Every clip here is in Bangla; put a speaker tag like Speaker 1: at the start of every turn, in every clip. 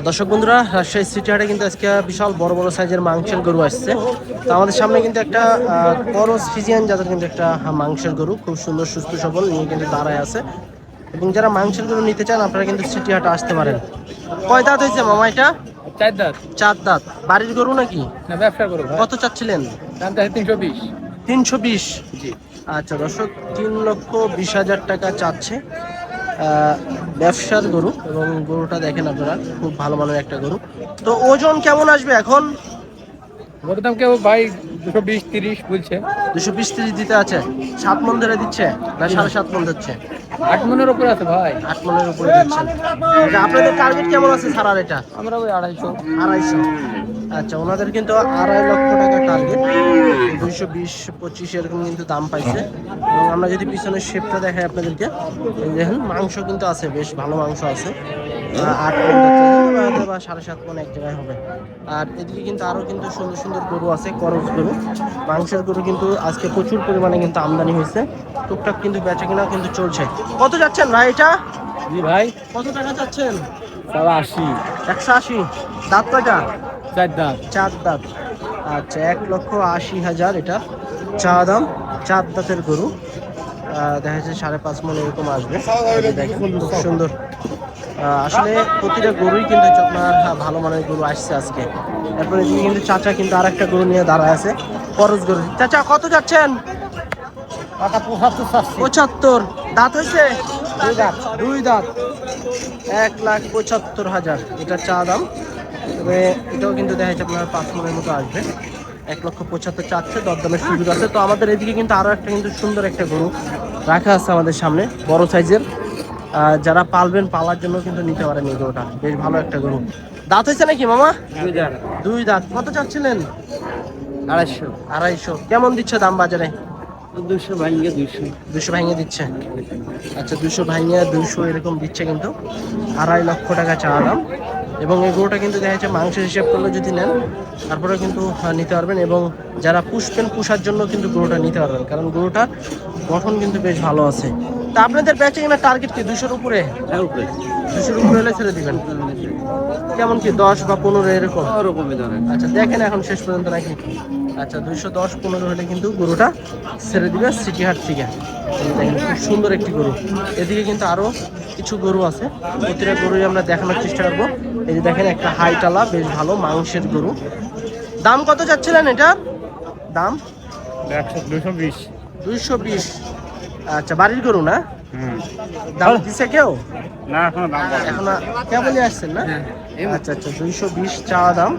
Speaker 1: দর্শক বন্ধুরা, রাজশাহী সিটি হাটে কিন্তু আজকে বিশাল বড় বড় সাইজের মাংসের গরু আসছে। তো আমাদের সামনে কিন্তু একটা করস ফিজিয়ান জাতের কিন্তু একটা মাংসের গরু, খুব সুন্দর সুস্থ সবল নিয়ে কিন্তু দাঁড়ায় আছে। এবং যারা মাংসের গরু নিতে চান আপনারা কিন্তু সিটি হাটে আসতে পারেন। কয় দাঁত হয়েছে মামা এটা?
Speaker 2: চার দাঁত।
Speaker 1: চার দাঁত। বাড়ির গরু নাকি?
Speaker 2: না, ব্যবসা করো ভাই।
Speaker 1: কত চাচ্ছিলেন?
Speaker 2: দাম চাই 320।
Speaker 1: 320?
Speaker 2: জি।
Speaker 1: আচ্ছা দর্শক, 3,20,000 টাকা চাচ্ছে। ব্যবসার গরু, এবং গরুটা দেখেন আপনারা, খুব ভালো মানের একটা গরু। তো ওজন কেমন আসবে এখন?
Speaker 2: ওটার দাম কেউ ভাই 220-30 বলছে।
Speaker 1: 220-30 দিতে আছে। 7 মন ধরে দিচ্ছে না 7.5 মন দিচ্ছে?
Speaker 2: 8 মনের উপরে আছে ভাই।
Speaker 1: 8 মনের উপরে দিচ্ছেন। আচ্ছা, আপনাদের টার্গেট কেমন আছে ছাড়ার এটা?
Speaker 2: আমরা ওই 250।
Speaker 1: 250? আচ্ছা, ওনাদের কিন্তু 2.5 লক্ষ টাকা টার্গেট। 220-25 এরকম কিন্তু দাম পাইছে। এবং আমরা যদি পিছনের শেপটা দেখাই আপনাদেরকে, এই দেখেন মাংস কিন্তু আছে, বেশ ভালো মাংস আছে। 8 মণ বা 7.5 মণ এক জায়গায় হবে। আর এদিকে কিন্তু আরো কিন্তু সুন্দর সুন্দর গরু আছে, করস গরু, মাংসের গরু কিন্তু আজকে প্রচুর পরিমাণে কিন্তু আমদানি হয়েছে। টুকটাক কিন্তু বেচা কিনা কিন্তু চলছে। কত যাচ্ছেন ভাই এটা?
Speaker 2: জি ভাই,
Speaker 1: কত টাকা চাচ্ছেন?
Speaker 2: 80।
Speaker 1: 180? দাঁত কয়টা?
Speaker 2: চার দাঁত।
Speaker 1: চার দাঁত। আচ্ছা, 1,80,000 এটা চা দাম। চার দাঁতের গরু, দেখা যাচ্ছে 5.5 মণ এরকম আসবে। দেখেন খুব সুন্দর। আসলে প্রতিটা গরুই কিন্তু আপনার ভালো মানের গরু আসছে আজকে। তারপরে এদিকে কিন্তু চাচা কিন্তু আর একটা গরু নিয়ে দাঁড়ায় আছে, করস গরু। চাচা কত যাচ্ছেন? 75? দাঁত হয়েছে? দুই দাঁত। 1,75,000 এটা চা দাম। তবে এটাও কিন্তু দেখা যাচ্ছে আপনার 5 মণের মতো আসবে। 1,75,000 চাচ্ছে, দরদামের সুযোগ আছে। তো আমাদের এদিকে কিন্তু আরো একটা কিন্তু সুন্দর একটা গরু রাখা আছে আমাদের সামনে, বড় সাইজের। যারা পালবেন, পালার জন্য কিন্তু নিতে পারেন এই গরুটা, বেশ ভালো একটা গরু। দাঁত হয়েছে নাকি মামা? দুই দাঁত। কত চাচ্ছিলেন?
Speaker 2: 250।
Speaker 1: 250? কেমন দিচ্ছে দাম বাজারে?
Speaker 2: 200 ভাঙিয়ে 200।
Speaker 1: 200 ভাঙিয়ে দিচ্ছে। আচ্ছা, 200 ভাঙিয়ে 200 এরকম দিচ্ছে কিন্তু। 2.5 লক্ষ টাকা চা দাম। এবং এই গরুটা কিন্তু দেখা যাচ্ছে মাংসের হিসাব করলে যদি নেন, তারপরে কিন্তু নিতে পারবেন। এবং যারা পুষবেন, পুষার জন্য কিন্তু গরুটা নিতে পারবেন, কারণ গরুটার গঠন কিন্তু বেশ ভালো আছে। তা আপনাদের বেচে কিনা টার্গেট কি 200-র উপরে? 200-র উপরে হলে ছেড়ে দিবেন। কেমন কি 10 বা 15 এরকম? আচ্ছা, দেখেন এখন শেষ পর্যন্ত নাকি। আচ্ছা, 210-15 হলে কিন্তু গরুটা ছেড়ে দিবে সিটি হাট থেকে। দেখেন খুব সুন্দর একটি গরু। এদিকে কিন্তু আরো কিছু গরু আছে, প্রতিটা গরুই আমরা দেখানোর চেষ্টা করবো। এই যে দেখেন একটা হাইটালা, বেশ ভালো মাংসের গরু। দাম কত চাচ্ছিলেন এটা? দাম
Speaker 2: 220।
Speaker 1: 220? আচ্ছা, বাড়ির গরু না? দাম দিছে কেউ?
Speaker 2: না,
Speaker 1: এখন কেবলই আসছেন না? আচ্ছা আচ্ছা, 220 চা দাম।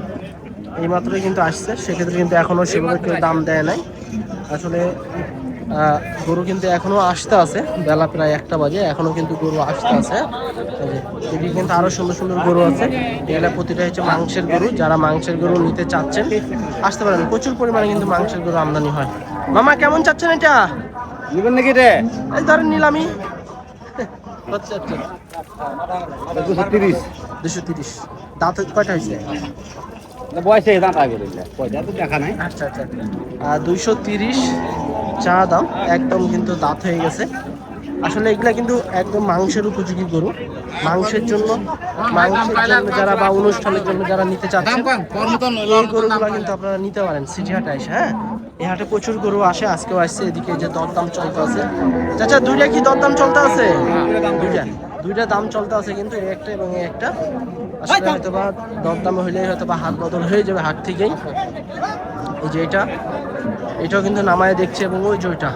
Speaker 1: এই মাত্রই কিন্তু আসছে, সেক্ষেত্রে কিন্তু এখনো সেভাবে কেউ দাম দেয় নাই আসলে। গরু কিন্তু এখনো আসতে আছে, বেলা প্রায় 1টা বাজে, এখনো কিন্তু গরু আসতে আছে। এদিকে কিন্তু আরো সুন্দর সুন্দর গরু আছে। এগুলা প্রতিটা হচ্ছে মাংসের গরু। যারা মাংসের গরু নিতে চাচ্ছেন আসতে পারেন, প্রচুর পরিমাণে কিন্তু মাংসের গরু আমদানি হয়। মামা কেমন চাচ্ছেন এটা?
Speaker 2: নিবেন নাকি রে?
Speaker 1: এই ধরেন নিলামি।
Speaker 2: 230।
Speaker 1: 230? দাঁত কয়টা হয়েছে?
Speaker 2: বয়সে দাঁত আগে দিলে পয়সা তো দেখা নাই।
Speaker 1: আচ্ছা আচ্ছা, 230 চা দাম। একদম কিন্তু দাঁত হয়ে গেছে। আসলে এগুলা কিন্তু একদম মাংসের উপযোগী গরু। মাংসের জন্য যারা, বা অনুষ্ঠানের জন্য যারা নিতে চাচ্ছেন, এই গরুগুলো কিন্তু আপনারা নিতে পারেন সিটি হাটে এসে। হ্যাঁ, এই হাটে প্রচুর গরু আসে, আজকেও আসছে। এদিকে যে দরদাম চলতে আছে, চাচা দুইটা কি দরদাম চলতে আছে? দুইটা দাম চলতে আছে কিন্তু, এই একটা এবং এই একটা। আসলে হয়তো বা দরদাম হইলেই হয়তো বা হাত বদল হয়ে যাবে হাট থেকেই। এই যে এটাও কিন্তু নামায় দেখছে, এবং ওই যে ওইটা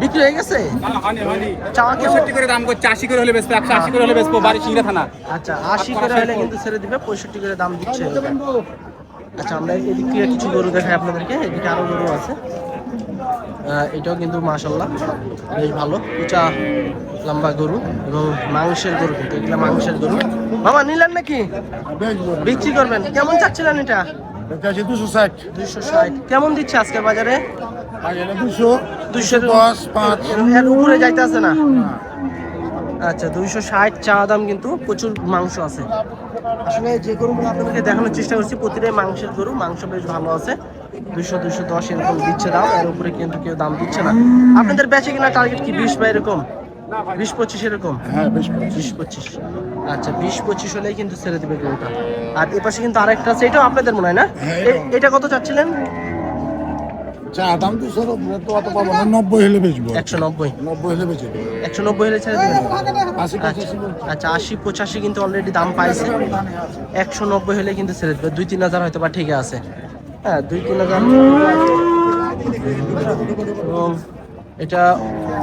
Speaker 1: বিক্রি হয়ে গেছে। চাওয়া কেউ
Speaker 2: 65 করে দাম করছে, 80 করে হলে বেচবো, 180 করে হলে বেচবো, বাড়ি সিংড়া থানা।
Speaker 1: আচ্ছা, 80 করে হলে কিন্তু ছেড়ে দিবে, 65 করে দাম দিচ্ছে। আচ্ছা, আমরা এদিক থেকে কিছু গরু দেখাই আপনাদেরকে। এদিকে আরো গরু আছে। এটাও কিন্তু মাশাআল্লাহ বেশ ভালো, উঁচা লম্বা গরু, এবং মাংসের গরু কিন্তু। এগুলা মাংসের গরু। মামা নিলেন নাকি? বিক্রি করবেন? কেমন চাচ্ছিলেন এটা?
Speaker 2: 260।
Speaker 1: 260? কেমন দিচ্ছে আজকের বাজারে? 200
Speaker 2: 5।
Speaker 1: এর উপরে যাইতে আছে না? আচ্ছা, 260 চা দাম, কিন্তু প্রচুর মাংস আছে। আসলে যে গরুগুলো আপনাদেরকে দেখানোর চেষ্টা করছি প্রতিটাই মাংসের গরু, মাংস বেশ ভালো আছে। 200-210 এরকম দিচ্ছে দাম, এর উপরে কিন্তু কেউ দাম দিচ্ছে না। আপনাদের বেচে কিনা টার্গেট কি 20 বা এরকম? 20-25 এরকম?
Speaker 2: হ্যাঁ,
Speaker 1: 20-25। আচ্ছা 20-25 হলেই কিন্তু ছেড়ে দিবে গরুটা। আর এ পাশে কিন্তু আরেকটা আছে, এটাও আপনাদের মনে হয় না? এটা কত চাচ্ছিলেন?
Speaker 3: চা দাম তো সব তো অত পাবো না, 90 হলে বেচবো।
Speaker 1: 190।
Speaker 3: 90 হলে বেচে দেবো।
Speaker 1: 190 হলে ছেড়ে দিবেন?
Speaker 3: 80 85
Speaker 1: আচ্ছা 80-85 কিন্তু অলরেডি দাম পাইছে। 190 হলে কিন্তু ছেড়ে দেবে। 2-3 হাজার হয়তো বা ঠিক আছে। হ্যাঁ 2-3 হাজার। এবং এটা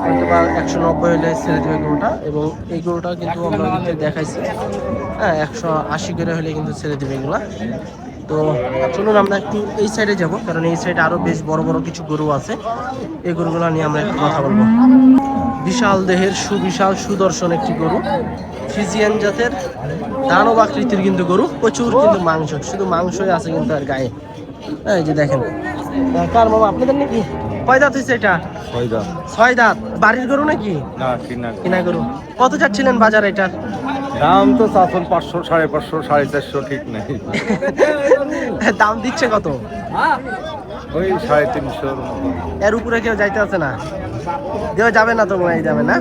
Speaker 1: হয়তো বা 190 হলে ছেড়ে দেবে গরুটা। এবং এই গরুটা কিন্তু আমরা দেখাইছি, হ্যাঁ 180 করে হলে কিন্তু ছেড়ে দেবে এগুলা। তো চলুন আমরা একটু এই সাইডে যাব, কারণ এই সাইডে আরো বেশ বড় বড় কিছু গরু আছে। এই গরুগুলো নিয়ে আমরা একটু কথা বলবো। বিশাল দেহের সুবিশাল সুদর্শন একটি গরু, ফ্রিজিয়ান জাতের দানব আকৃতির কিন্তু গরু, প্রচুর কিন্তু মাংস, শুধু মাংসই আছে কিন্তু আর গায়ে। এই যে দেখেন, কার মামা আপনাদের নাকি? কয় দাঁত হয়েছে এটা? 6 দাঁত। বাড়ির গরু নাকি?
Speaker 2: না কিনা
Speaker 1: কিনা গরু। কত চাচ্ছিলেন বাজার এটার?
Speaker 2: দাম তো 500 550 450 ঠিক নেই,
Speaker 1: দাম দিচ্ছে কত?
Speaker 2: ওই 350
Speaker 1: এর উপরে কেউ যাইতে আছে না, কেউ যাবে না তো মনে হয় যাবে না।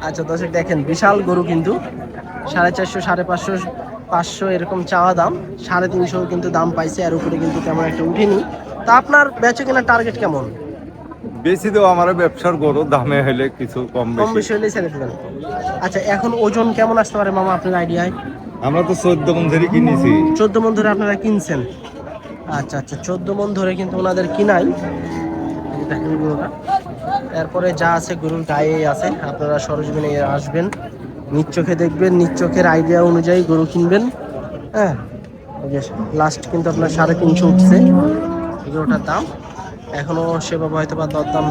Speaker 1: আচ্ছা দর্শক দেখেন, বিশাল গরু কিন্তু 450 550 500 এরকম চাওয়া দাম, 350 কিন্তু দাম পাইছে। এর উপরে কিন্তু তেমন একটা উঠেনি। তা আপনার বেচে কেনার টার্গেট কেমন?
Speaker 2: বেশি দেওয়া আমার ব্যবসার গরু, দামে হলে কিছু কম
Speaker 1: কম
Speaker 2: বেশি।
Speaker 1: বেশি হলেই ছেড়ে দেবেন। আচ্ছা এখন ওজন কেমন আসতে পারে মামা আপনার আইডিয়ায়?
Speaker 2: আমরা তো 14 মন ধরে কিনেছি।
Speaker 1: 14 মণ ধরে আপনারা কিনছেন? আচ্ছা আচ্ছা 14 মণ ধরে কিন্তু ওনাদের কিনাই। এই যে দেখেন গরুটা, এরপরে যা আছে গরুর গায়ে আছে। আপনারা সরজমিনে আসবেন, নিজ চোখে দেখবেন, নিজ চোখের আইডিয়া অনুযায়ী গরু কিনবেন। হ্যাঁ লাস্ট কিন্তু আপনার 350 উঠছে এই গরুটার দাম। এখনো সেভাবে হয়তো বা দরদাম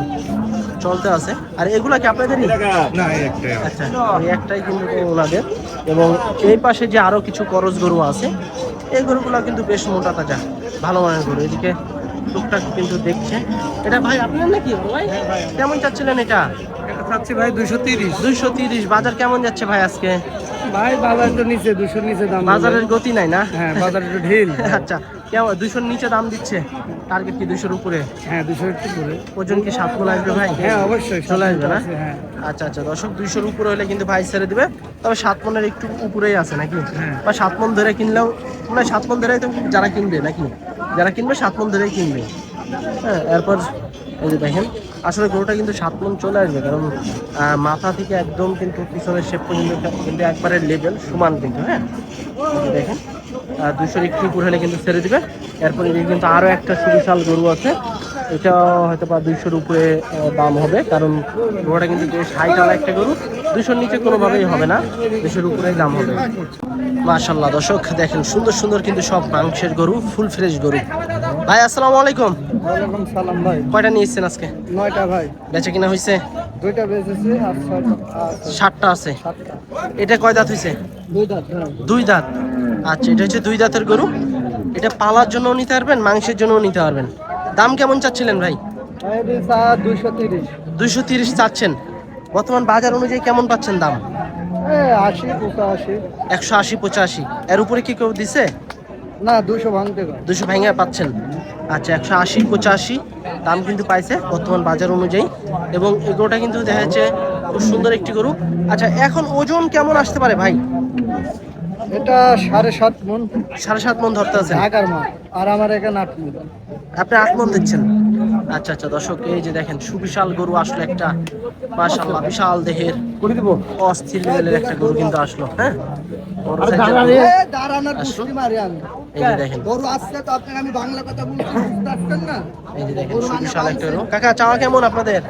Speaker 1: চলতে আছে। আর এগুলা কি আপনাদেরই?
Speaker 2: না একটা
Speaker 1: আচ্ছা এই একটাই কিন্তু ওনাদের। এবং এই পাশে যে আরো কিছু করজ গরু আছে, এই গরুগুলো কিন্তু বেশ মোটা তাজা, ভালো মানের গরু। এদিকে টুকটাক কিন্তু দেখছে। এটা ভাই আপনার নাকি ভাই? কেমন চাচ্ছিলেন এটা?
Speaker 2: এটা চাচ্ছি ভাই 230।
Speaker 1: 230। বাজার কেমন যাচ্ছে ভাই আজকে?
Speaker 2: ভাই বাজার তো নিচে 200 নিচে দাম।
Speaker 1: বাজারের গতি নাই না?
Speaker 2: হ্যাঁ বাজার একটু ঢিল।
Speaker 1: আচ্ছা কেমন 200-র নিচে দাম দিচ্ছে? টার্গেট কি 200-র উপরে?
Speaker 2: হ্যাঁ 200 একটু করে।
Speaker 1: ওজন কি 7 মণ আসবে ভাই?
Speaker 2: হ্যাঁ অবশ্যই
Speaker 1: চলে আসবে না?
Speaker 2: হ্যাঁ
Speaker 1: আচ্ছা আচ্ছা দর্শক 200-র উপরে হলে কিন্তু ভাই ছেড়ে দিবে। তবে 7 মণের একটু উপরেই আছে নাকি?
Speaker 2: হ্যাঁ।
Speaker 1: বা 7 মণ ধরে কিনলেও মানে 7 মণ ধরেই তো যারা কিনবে নাকি, যারা কিনবে 7 মণ ধরেই কিনবে। হ্যাঁ এরপর এই যে দেখেন, আসলে গরুটা কিন্তু 7 মণ চলে আসবে, কারণ মাথা থেকে একদম কিন্তু পিছনের শেপ পর্যন্ত কিন্তু একবারে লেভেল সমান কিন্তু। হ্যাঁ এই যে দেখেন 200-র একটু উপর হলে কিন্তু ছেড়ে দিবে। এরপরে কিন্তু আরো একটা সুবিশাল গরু আছে, এটা হয়তো বা 200-র উপরে দাম হবে, কারণ গরুটা কিন্তু বেশ হাইটালা একটা গরু। 200-র নিচে কোনোভাবেই হবে না, 200-র উপরেই দাম হবে। মাশাআল্লাহ দর্শক দেখেন, সুন্দর সুন্দর কিন্তু সব মাংসের গরু, ফুল ফ্রেশ গরু। ভাই আসসালামু আলাইকুম।
Speaker 2: ওয়ালাইকুম সালাম ভাই।
Speaker 1: কয়টা নিয়েছেন আজকে?
Speaker 2: 9টা ভাই।
Speaker 1: বেচা কিনা হয়েছে?
Speaker 2: 2টা বেচেছি আর
Speaker 1: 7টা আছে।
Speaker 2: 7টা।
Speaker 1: এটা কয় দাঁত হয়েছে?
Speaker 2: 2 দাঁত ভাই।
Speaker 1: 2 দাঁত। আচ্ছা এটা হচ্ছে 2 দাঁতের গরু। এটা পালার জন্য নিতে পারবেন, মাংসের জন্য নিতে পারবেন। দাম কেমন চাচ্ছিলেন ভাই?
Speaker 2: ভাই এটা 230।
Speaker 1: 230 চাচ্ছেন। বর্তমান বাজার অনুযায়ী কেমন পাচ্ছেন দাম?
Speaker 2: 80 85।
Speaker 1: 180-85। এর উপরে কি কেউ দিছে?
Speaker 2: না 200 ভাঙতে কর।
Speaker 1: 200 ভাঙা পাচ্ছেন। আচ্ছা 180-85 দাম কিন্তু পাইছে বর্তমান বাজার অনুযায়ী। এবং এই গরুটা কিন্তু দেখা যাচ্ছে খুব সুন্দর একটি গরু। আচ্ছা এখন ওজন কেমন আসতে পারে ভাই?
Speaker 2: এটা 7.5 মণ।
Speaker 1: 7.5 মণ ধরতে আছে।
Speaker 2: ঢাকার মাল। আর আমার এখানে 8 মণ।
Speaker 1: আপনি 8 মণ দিচ্ছেন? আচ্ছা আচ্ছা দর্শক এই যে দেখেন, সুবিশাল গরু আসলো একটা, মাশাআল্লাহ বিশাল দেহের
Speaker 2: করে দিব।
Speaker 1: অস্থির লেভেলের একটা গরু কিন্তু আসলো। হ্যাঁ বড় size এর
Speaker 2: দাঁড়ালে
Speaker 1: গরু।
Speaker 2: দাঁড়ানোর
Speaker 1: আসো।
Speaker 2: কুস্তি মারি আমি।
Speaker 1: এই যে দেখেন,
Speaker 2: গরু আসছে তো আপনাকে আমি বাংলা কথা বলছি, বুঝতে পারছেন না?
Speaker 1: এই যে দেখেন সুবিশাল একটা গরু। কাকা চাওয়া কেমন আপনাদের?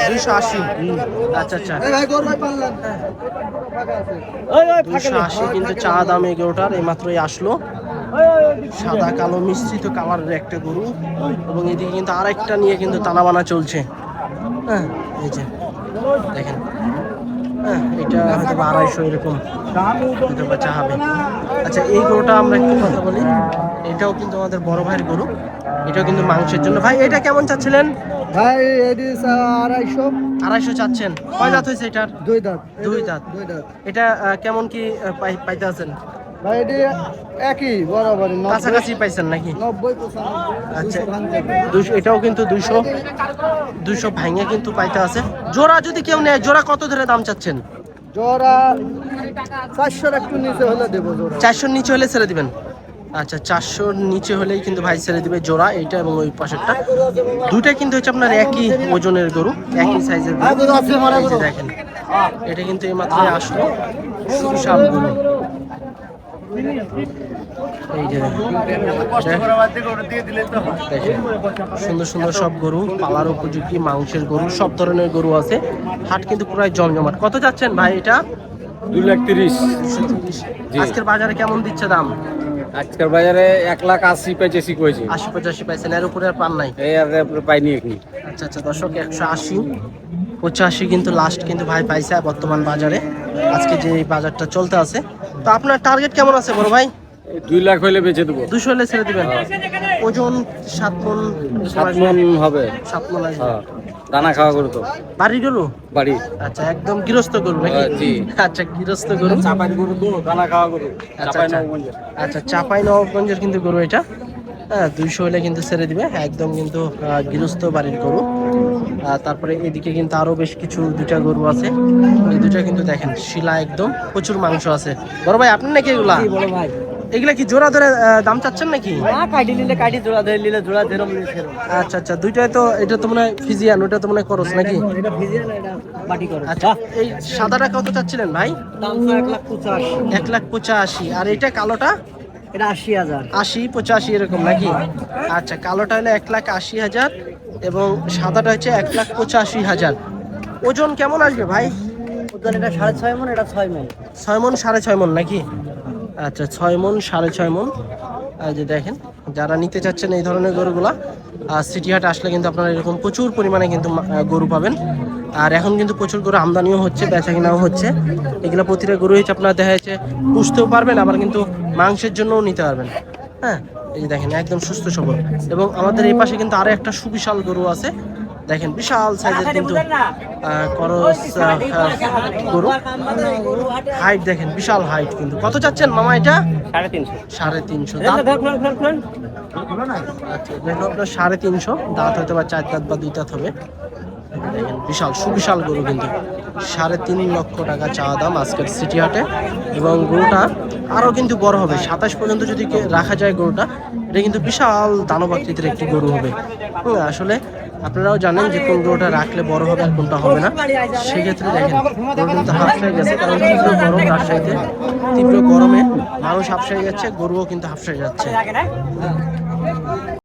Speaker 1: 280। আচ্ছা আচ্ছা
Speaker 2: এই ভাই গরু ভাই পারলেন।
Speaker 1: 280 কিন্তু চা দাম এই গরুটার, এই মাত্রই আসলো। সাদা কালো মিশ্রিত কালারের একটা গরু। এবং এদিকে কিন্তু আরেকটা নিয়ে কিন্তু টানা বানা চলছে। হ্যাঁ এই যে দেখেন, হ্যাঁ এটা হয়তো 250 এরকম হয়তো বা চা হবে। আচ্ছা এই গরুটা আমরা একটু কথা বলি। এটাও কিন্তু আমাদের বড় ভাইয়ের গরু, এটাও কিন্তু মাংসের জন্য। ভাই এটা কেমন চাচ্ছিলেন?
Speaker 2: ভাই এডি 250।
Speaker 1: 250 চাচ্ছেন। কয় দাঁত হয়েছে এটার?
Speaker 2: 2 দাঁত।
Speaker 1: 2 দাঁত।
Speaker 2: 2 দাঁত।
Speaker 1: এটা কেমন কি পাইতে আছেন?
Speaker 2: ভাই এডি একই বরাবরই 90।
Speaker 1: কাছাকাছি পাইছেন নাকি?
Speaker 2: 90 95।
Speaker 1: আচ্ছা
Speaker 2: 200 ভাঙতে।
Speaker 1: 200, এটাও কিন্তু 200 ভাঙে কিন্তু পাইতে আছে। জোড়া যদি কেউ নেয়, জোড়া কত ধরে দাম চাচ্ছেন?
Speaker 4: জোড়া 400 একটু নিচে হলে দেবো জোড়া।
Speaker 1: 400 নিচে হলে ছেড়ে দিবেন। আচ্ছা 400 নিচে হলেই কিন্তু ভাই ছেড়ে দিবে জোড়া, এইটা এবং ওই পাশেরটা। দুইটা কিন্তু হচ্ছে আপনার একই ওজনের গরু, একই সাইজের গরু। এই যে দেখেন এটা কিন্তু এইমাত্র আসলো, বিশাল গরু। এই যে দেখেন সুন্দর সুন্দর সব গরু, পালার উপযোগী মাংসের গরু, সব ধরনের গরু আছে। হাট কিন্তু পুরাই জমজমাট। কত যাচ্ছেন ভাই এটা?
Speaker 2: 2,30,000।
Speaker 1: 230। আজকের বাজারে কেমন দিচ্ছে দাম?
Speaker 2: আজকের বাজারে 1,80,000 পেয়েছি কইছি।
Speaker 1: 80-85 পাইছেন, এর উপরে আর পান নাই?
Speaker 2: এই আর পাইনি এখন।
Speaker 1: আচ্ছা আচ্ছা দর্শক, 180-85 কিন্তু লাস্ট কিন্তু ভাই পাইছে বর্তমান বাজারে, আজকে যে এই বাজারটা চলতে আছে। তো আপনার টার্গেট কেমন আছে বড় ভাই?
Speaker 2: 2 লাখ হইলে বেচে দেবো।
Speaker 1: 200 হলে ছেড়ে দিবেন। ওজন 7 মণ?
Speaker 2: 7 মণ হবে।
Speaker 1: 7 মণ আসবে।
Speaker 2: হ্যাঁ, দানা খাওয়া গরু তো।
Speaker 1: বাড়ি গরু?
Speaker 2: বাড়ি।
Speaker 1: আচ্ছা একদম গৃহস্থ গরু নাকি?
Speaker 2: জি।
Speaker 1: আচ্ছা গৃহস্থ গরু,
Speaker 2: চাপাই গরু তো, দানা খাওয়া গরু।
Speaker 1: আচ্ছা আচ্ছা। আচ্ছা চাপাই নবাবগঞ্জের কিন্তু গরু এটা। হ্যাঁ 200 হলে কিন্তু ছেড়ে দিবে, একদম কিন্তু গৃহস্থ বাড়ির গরু। তারপরে এদিকে কিন্তু আরো বেশ কিছু দুইটা গরু আছে, এই দুইটা কিন্তু দেখেন শিলা, একদম প্রচুর মাংস আছে। বড় ভাই আপনি নাকি এগুলা?
Speaker 4: বড় ভাই
Speaker 1: এগুলা কি জোড়া ধরে দাম চাচ্ছেন নাকি?
Speaker 4: না, কাটি নিলে কাটি, জোড়া ধরে নিলে জোড়া, যেরকম নিলে সেরকম।
Speaker 1: আচ্ছা আচ্ছা, দুইটাই তো, এটা তো মনে হয় ফিজিয়ান, ওটা তো মনে হয় করস নাকি?
Speaker 4: এটা ভিজিয়ে না, এটা বাটি করে।
Speaker 1: আচ্ছা এই সাদাটা কত চাচ্ছিলেন ভাই?
Speaker 4: দাম তো 1,85,000।
Speaker 1: 1,85,000। আর এটা কালোটা?
Speaker 4: এটা 80,000।
Speaker 1: 80-85 এরকম নাকি? আচ্ছা কালোটা হলে 1,80,000 এবং সাদাটা হচ্ছে 1,85,000। ওজন কেমন আসবে ভাই?
Speaker 4: ওজন এটা 6.5 মণ, এটা 6 মণ।
Speaker 1: 6 মণ 6.5 মণ নাকি? আচ্ছা 6 মণ 6.5 মণ। আর যে দেখেন যারা নিতে চাচ্ছেন এই ধরনের গরুগুলা, সিটি হাট আসলে কিন্তু আপনারা এরকম প্রচুর পরিমাণে কিন্তু গরু পাবেন। আর এখন কিন্তু প্রচুর গরু আমদানিও হচ্ছে, বেচা কিনাও হচ্ছে। এগুলো প্রতিটা গরু হচ্ছে আপনারা দেখা যাচ্ছে পুষতেও পারবেন, আবার কিন্তু মাংসের জন্যও নিতে পারবেন। হ্যাঁ এই যে দেখেন একদম সুস্থ সবল। এবং আমাদের এই পাশে কিন্তু আরো একটা সুবিশাল গরু আছে, দেখেন বিশাল সাইজের কিন্তু করস গরু, হাইট দেখেন বিশাল হাইট কিন্তু। কত চাচ্ছেন মামা এটা? 350। দাঁত? আচ্ছা দেখো আপনার 350, দাঁত হয়তো বা 4 দাঁত বা 2 দাঁত হবে। দেখেন বিশাল সুবিশাল গরু কিন্তু, 3.5 লক্ষ টাকা চাওয়া দাম আজকের সিটি হাটে। এবং গরুটা আরও কিন্তু বড় হবে, 27 পর্যন্ত যদি রাখা যায় গরুটা, এটা কিন্তু বিশাল দানব আকৃতির একটি গরু হবে। আসলে আপনারাও জানেন যে কোন গরুটা রাখলে বড় হবে আর কোনটা হবে না। সেক্ষেত্রে দেখেন গরু কিন্তু হাফসায় গেছে, কারণ তীব্র গরম রাজশাহীতে, তীব্র গরমে মানুষ হাফসায় যাচ্ছে, গরুও কিন্তু হাফসায় যাচ্ছে।